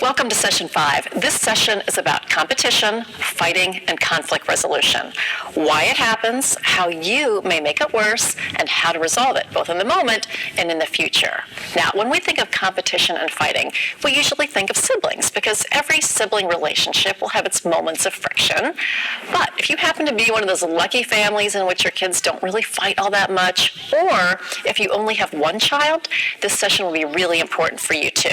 Welcome to Session 5. This session is about competition, fighting, and conflict resolution. Why it happens, how you may make it worse, and how to resolve it, both in the moment and in the future. Now, when we think of competition and fighting, we usually think of siblings, because every sibling relationship will have its moments of friction. But if you happen to be one of those lucky families in which your kids don't really fight all that much, or if you only have one child, this session will be really important for you too.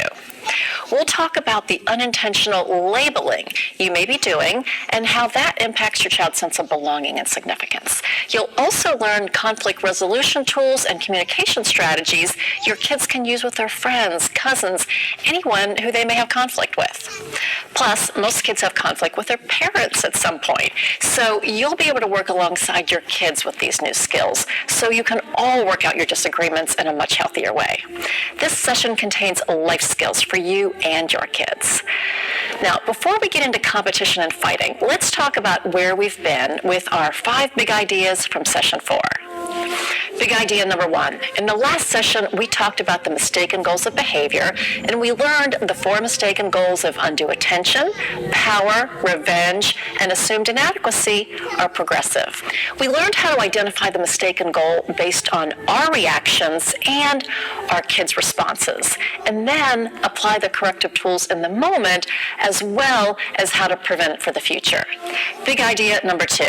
We'll talk about the unintentional labeling you may be doing and how that impacts your child's sense of belonging and significance. You'll also learn conflict resolution tools and communication strategies your kids can use with their friends, cousins, anyone who they may have conflict with. Plus, most kids have conflict with their parents at some point, so you'll be able to work alongside your kids with these new skills so you can all work out your disagreements in a much healthier way. This session contains life skills for you and your kids. Now, before we get into competition and fighting, let's talk about where we've been with our 5 big ideas from Session 4. Big idea number 1. In the last session, we talked about the mistaken goals of behavior, and we learned the 4 mistaken goals of undue attention, power, revenge, and assumed inadequacy are progressive. We learned how to identify the mistaken goal based on our reactions and our kids' responses, and then apply the corrective tools in the moment, as well as how to prevent it for the future. Big idea number 2.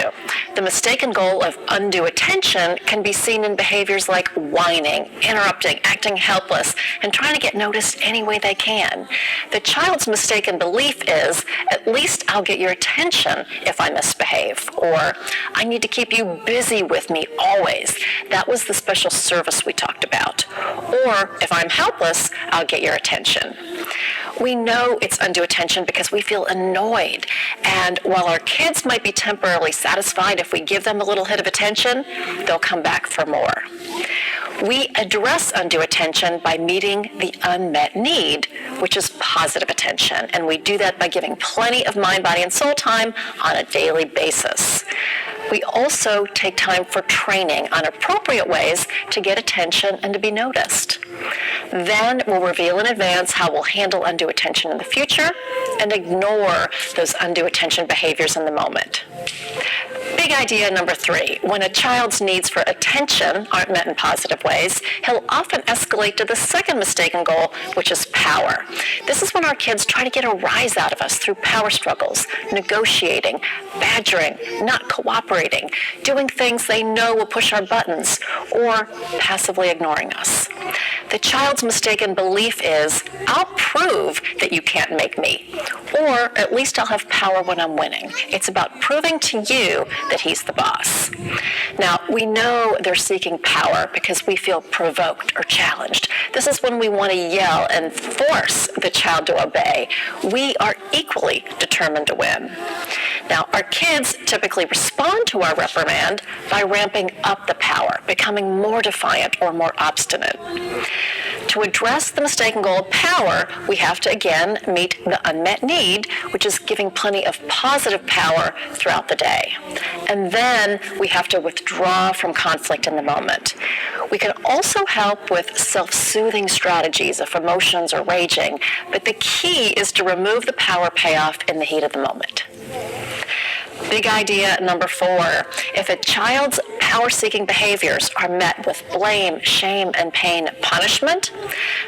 The mistaken goal of undue attention can be seen in behaviors like whining, interrupting, acting helpless, and trying to get noticed any way they can. The child's mistaken belief is, at least I'll get your attention if I misbehave, or I need to keep you busy with me always. That was the special service we talked about. Or if I'm helpless, I'll get your attention. We know it's undue attention because we feel annoyed, and while our kids might be temporarily satisfied if we give them a little hit of attention, they'll come back for more. We address undue attention by meeting the unmet need, which is positive attention, and we do that by giving plenty of mind, body, and soul time on a daily basis. We also take time for training on appropriate ways to get attention and to be noticed. Then we'll reveal in advance how we'll handle undue attention in the future and ignore those undue attention behaviors in the moment. Big idea number 3. When a child's needs for attention aren't met in positive ways, he'll often escalate to the second mistaken goal, which is power. This is when our kids try to get a rise out of us through power struggles, negotiating, badgering, not cooperating, doing things they know will push our buttons, or passively ignoring us. The child's mistaken belief is, I'll prove that you can't make me, or at least I'll have power when I'm winning. It's about proving to you that he's the boss. Now, we know they're seeking power because we feel provoked or challenged. This is when we want to yell and force the child to obey. We are equally determined to win. Now, our kids typically respond to our reprimand by ramping up the power, becoming more defiant or more obstinate. To address the mistaken goal of power, we have to again meet the unmet need, which is giving plenty of positive power throughout the day. And then we have to withdraw from conflict in the moment. We can also help with self-soothing strategies if emotions are raging, but the key is to remove the power payoff in the heat of the moment. Big idea number 4. If a child's power-seeking behaviors are met with blame, shame, and pain punishment,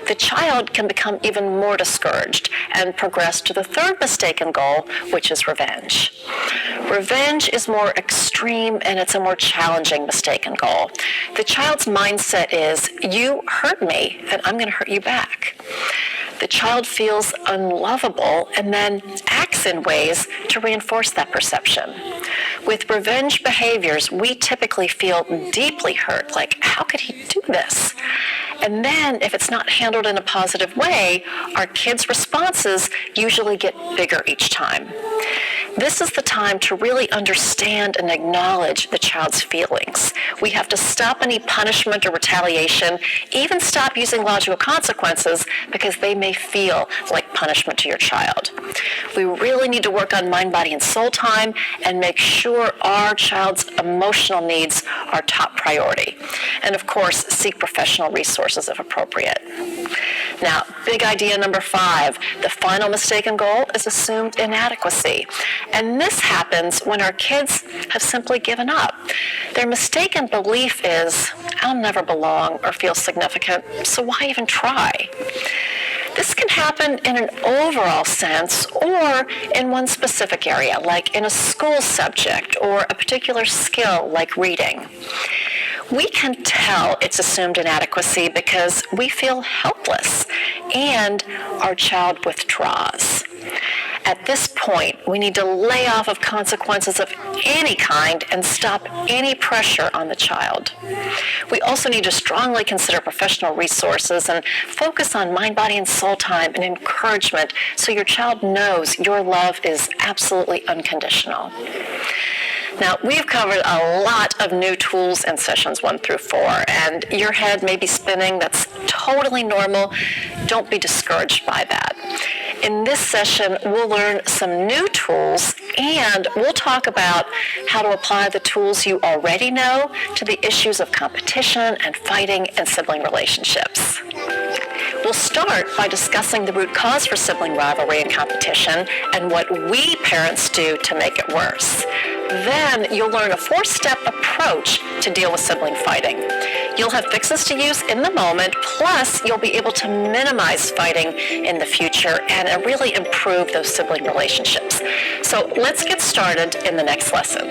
the child can become even more discouraged and progress to the 3rd mistaken goal, which is revenge. Revenge is more extreme and it's a more challenging mistaken goal. The child's mindset is, you hurt me and I'm going to hurt you back. The child feels unlovable and then acts in ways to reinforce that perception. With revenge behaviors, we typically feel deeply hurt, like, how could he do this? And then, if it's not handled in a positive way, our kids' responses usually get bigger each time. This is the time to really understand and acknowledge the child's feelings. We have to stop any punishment or retaliation, even stop using logical consequences, because they may feel like punishment to your child. We really need to work on mind, body, and soul time and make sure our child's emotional needs are top priority. And of course, seek professional resources if appropriate. Now, big idea number 5, the final mistaken goal is assumed inadequacy. And this happens when our kids have simply given up. Their mistaken belief is, I'll never belong or feel significant, so why even try? This can happen in an overall sense or in one specific area, like in a school subject or a particular skill like reading. We can tell it's assumed inadequacy because we feel helpless and our child withdraws. At this point, we need to lay off of consequences of any kind and stop any pressure on the child. We also need to strongly consider professional resources and focus on mind, body, and soul time and encouragement so your child knows your love is absolutely unconditional. Now, we've covered a lot of new tools in sessions 1 through 4, and your head may be spinning. That's totally normal. Don't be discouraged by that. In this session, we'll learn some new tools, and we'll talk about how to apply the tools you already know to the issues of competition and fighting and sibling relationships. We'll start by discussing the root cause for sibling rivalry and competition and what we parents do to make it worse. Then you'll learn a 4-step approach to deal with sibling fighting. You'll have fixes to use in the moment, plus you'll be able to minimize fighting in the future and really improve those sibling relationships. So let's get started in the next lesson.